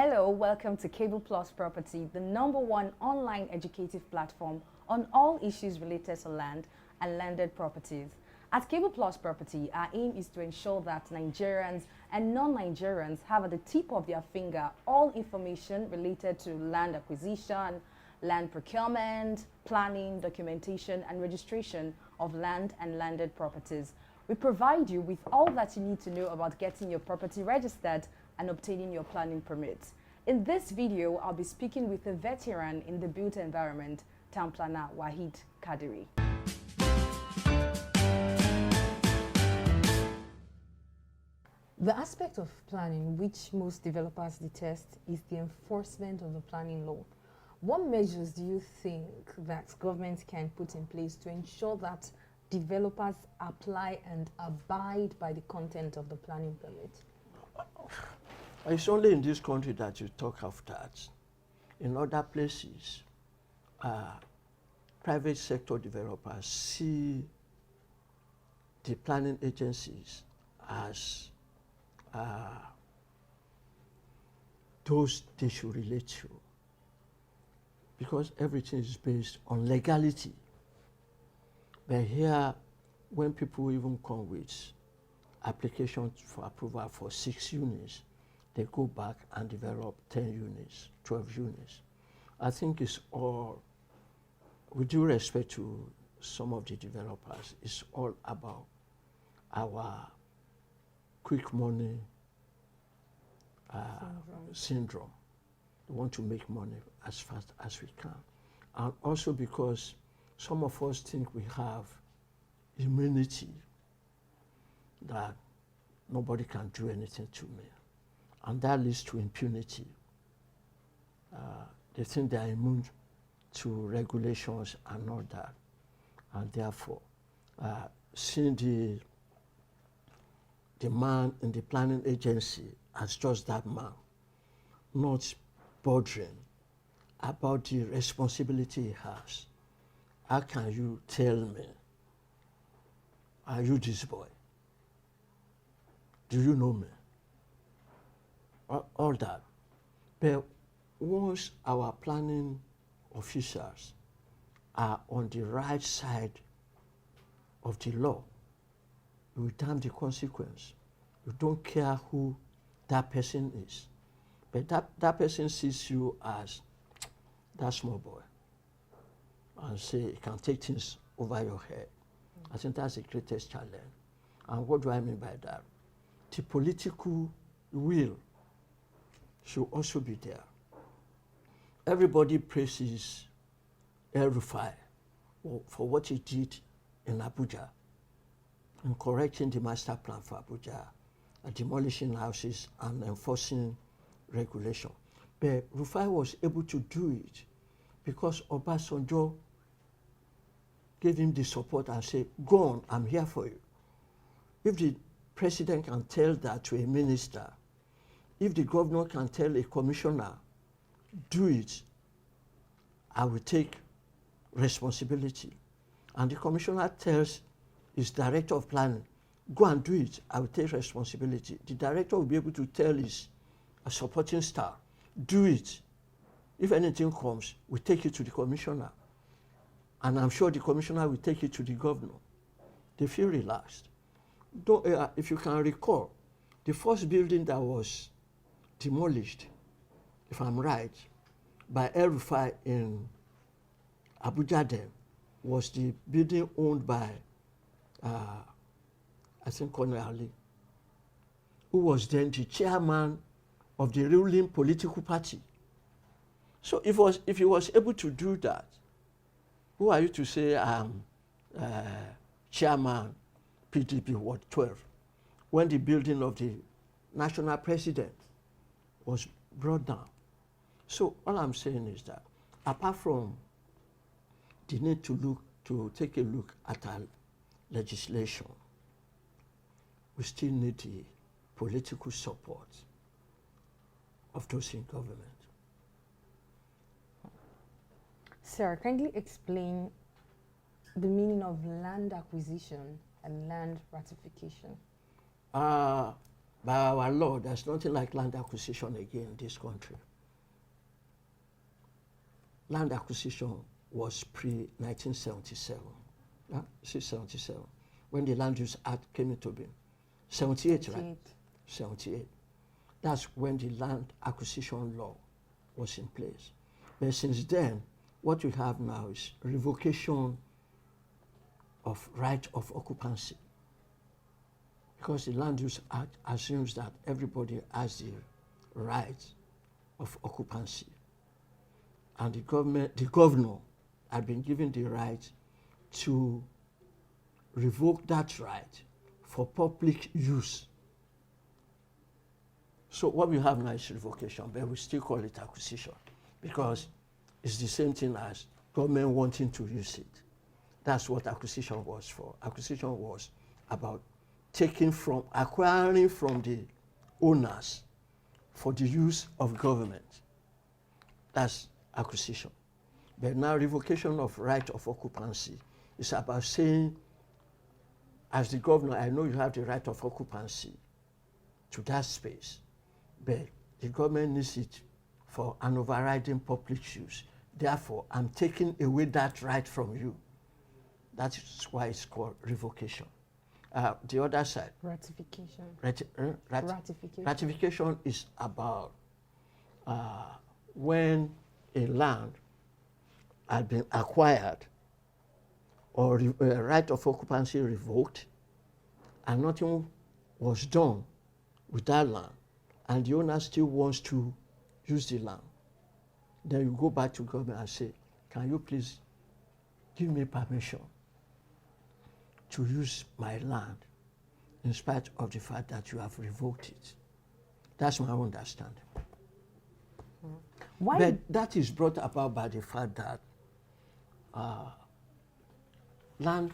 Hello, welcome to Cable Plus Property, the #1 online educative platform on all issues related to land and landed properties. At Cable Plus Property, our aim is to ensure that Nigerians and non-Nigerians have at the tip of their finger all information related to land acquisition, land procurement, planning, documentation, and registration of land and landed properties. We provide you with all that you need to know about getting your property registered and obtaining your planning permits. In this video, I'll be speaking with a veteran in the built environment, Planner Waheed Kadiri. The aspect of planning which most developers detest is the enforcement of the planning law. What measures do you think that government can put in place to ensure that developers apply and abide by the content of the planning permit? It's only in this country that you talk of that. In other places, private sector developers see the planning agencies as those they should relate to, because everything is based on legality. But here, when people even come with applications for approval for 6 units, they go back and develop 10 units, 12 units. I think it's all, with due respect to some of the developers, it's all about our quick money syndrome. We want to make money as fast as we can. And also because some of us think we have immunity, that nobody can do anything to me. And that leads to impunity. They think they are immune to regulations and all that. And therefore, seeing the man in the planning agency as just that man, not bothering about the responsibility he has. How can you tell me, are you this boy? Do you know me? All that. But once our planning officials are on the right side of the law, you will damn the consequence. You don't care who that person is. But that person sees you as that small boy and say he can take things over your head. I think that's the greatest challenge. And what do I mean by that? The political will should also be there. Everybody praises El-Rufai for what he did in Abuja, in correcting the master plan for Abuja, demolishing houses and enforcing regulation. But Rufai was able to do it because Obasanjo gave him the support and said, go on, I'm here for you. If the president can tell that to a minister, if the governor can tell a commissioner, do it, I will take responsibility. And the commissioner tells his director of planning, go and do it, I will take responsibility. The director will be able to tell his supporting staff, do it. If anything comes, we take it to the commissioner. And I'm sure the commissioner will take it to the governor. They feel relaxed. If you can recall, the first building that was demolished, if I'm right, by El-Rufai in Abuja then, was the building owned by, I think, Colonel Ali, who was then the chairman of the ruling political party. So if he was able to do that, who are you to say I'm chairman PDP Ward 12, when the building of the national president was brought down? So all I'm saying is that apart from the need to take a look at our legislation, we still need the political support of those in government. Sir, kindly explain the meaning of land acquisition and land ratification. by our law, there's nothing like land acquisition again in this country. Land acquisition was pre-1977, 77, when the Land Use Act came into being. 78, right? 78. That's when the land acquisition law was in place. But since then, what we have now is revocation of right of occupancy. Because the Land Use Act assumes that everybody has the right of occupancy. And the governor had been given the right to revoke that right for public use. So what we have now is revocation, but we still call it acquisition because it's the same thing as government wanting to use it. That's what acquisition was for. Acquisition was about acquiring from the owners for the use of government. That's acquisition. But now revocation of right of occupancy is about saying, as the governor, I know you have the right of occupancy to that space, but the government needs it for an overriding public use. Therefore, I'm taking away that right from you. That is why it's called revocation. The other side. Ratification. Ratification. Ratification is about when a land had been acquired or right of occupancy revoked and nothing was done with that land and the owner still wants to use the land. Then you go back to government and say, can you please give me permission to use my land in spite of the fact that you have revoked it. That's my understanding. Why? But that is brought about by the fact that land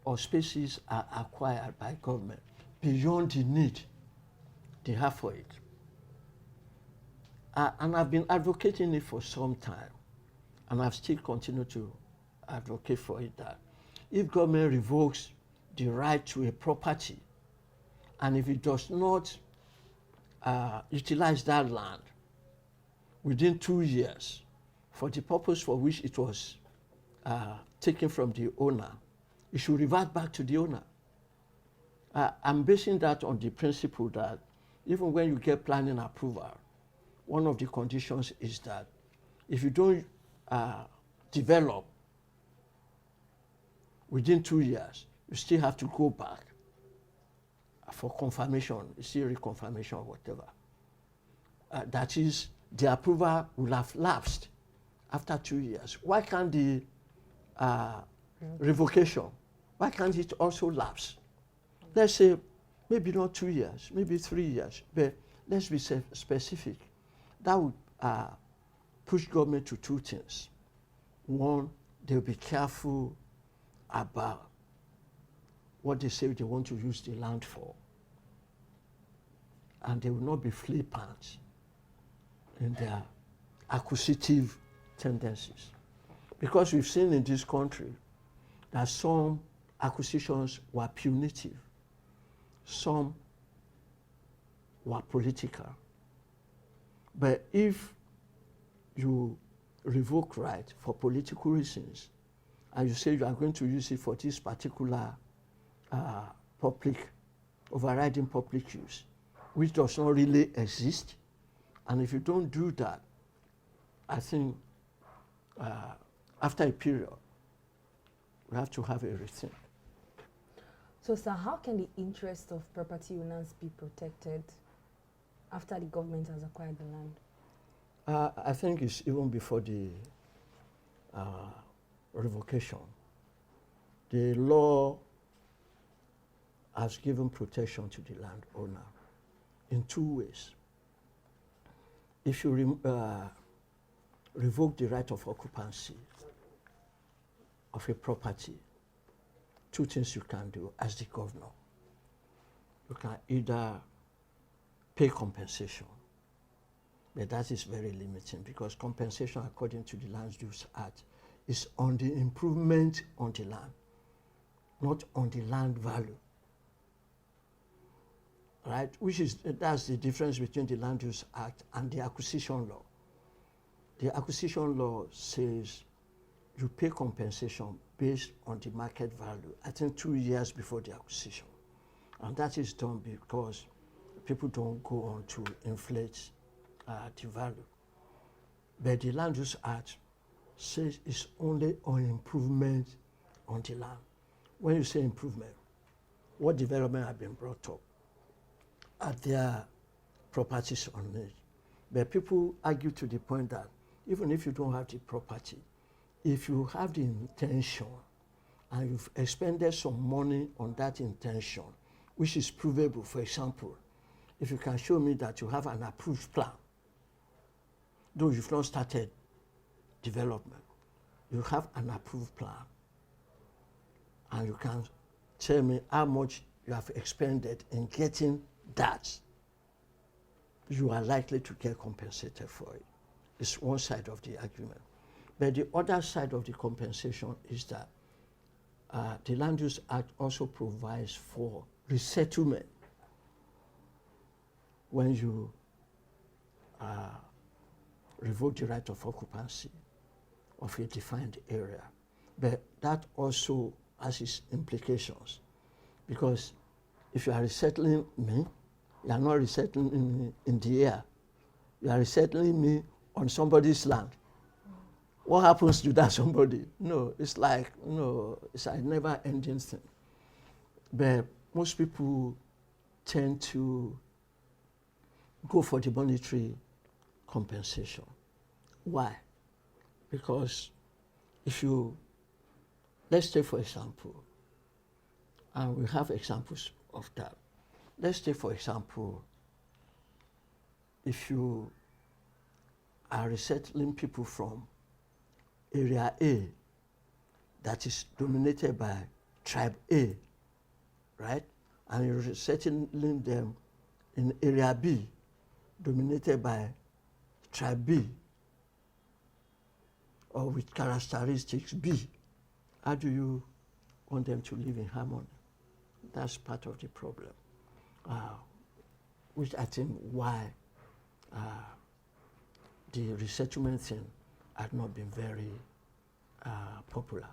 or spaces are acquired by government beyond the need they have for it. And I've been advocating it for some time, and I've still continued to advocate for it that if government revokes the right to a property, and if it does not utilize that land within 2 years for the purpose for which it was taken from the owner, it should revert back to the owner. I'm basing that on the principle that even when you get planning approval, one of the conditions is that if you don't develop within 2 years, you still have to go back for confirmation, still reconfirmation or whatever. That is, the approval will have lapsed after 2 years. Why can't the revocation, why can't it also lapse? Let's say maybe not 2 years, maybe 3 years, but let's be specific. That would push government to two things. One, they'll be careful about what they say they want to use the land for. And they will not be flippant in their acquisitive tendencies. Because we've seen in this country that some acquisitions were punitive, some were political. But if you revoke right for political reasons, and you say you are going to use it for this particular overriding public use, which does not really exist, and if you don't do that, I think after a period, we have to have everything. So, sir, how can the interest of property owners be protected after the government has acquired the land? I think it's even before the revocation. The law has given protection to the landowner in two ways. If you revoke the right of occupancy of a property, two things you can do as the governor. You can either pay compensation, but that is very limiting because compensation, according to the Land Use Act, is on the improvement on the land, not on the land value. right? That's the difference between the Land Use Act and the Acquisition Law. The Acquisition Law says you pay compensation based on the market value, I think 2 years before the acquisition. And that is done because people don't go on to inflate the value. But the Land Use Act says it's only on improvement on the land. When you say improvement, what development have been brought up? Are there properties on it? But people argue to the point that even if you don't have the property, if you have the intention and you've expended some money on that intention, which is provable, for example, if you can show me that you have an approved plan, though you've not started development, you have an approved plan, and you can tell me how much you have expended in getting that, you are likely to get compensated for it. It's one side of the argument. But the other side of the compensation is that the Land Use Act also provides for resettlement when you revoke the right of occupancy of a defined area. But that also has its implications, because if you are resettling me, you are not resettling me in the air. You are resettling me on somebody's land. What happens to that somebody? No, it's like, it's a never-ending thing. But most people tend to go for the monetary compensation. Why? Because if you, let's take for example, and we have examples of that. Let's take for example, if you are resettling people from Area A that is dominated by Tribe A, right? And you're resettling them in Area B, dominated by Tribe B, or with characteristics B. How do you want them to live in harmony? That's part of the problem, which I think why the resettlement thing had not been very popular.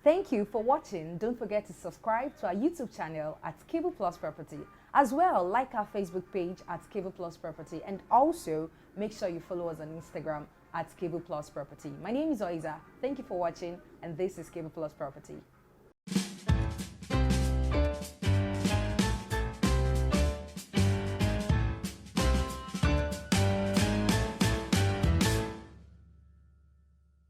Thank you for watching. Don't forget to subscribe to our YouTube channel at Cable Plus Property. As well, like our Facebook page at Cable Plus Property, and also make sure you follow us on Instagram at Cable Plus Property. My name is Oiza. Thank you for watching, and this is Cable Plus Property.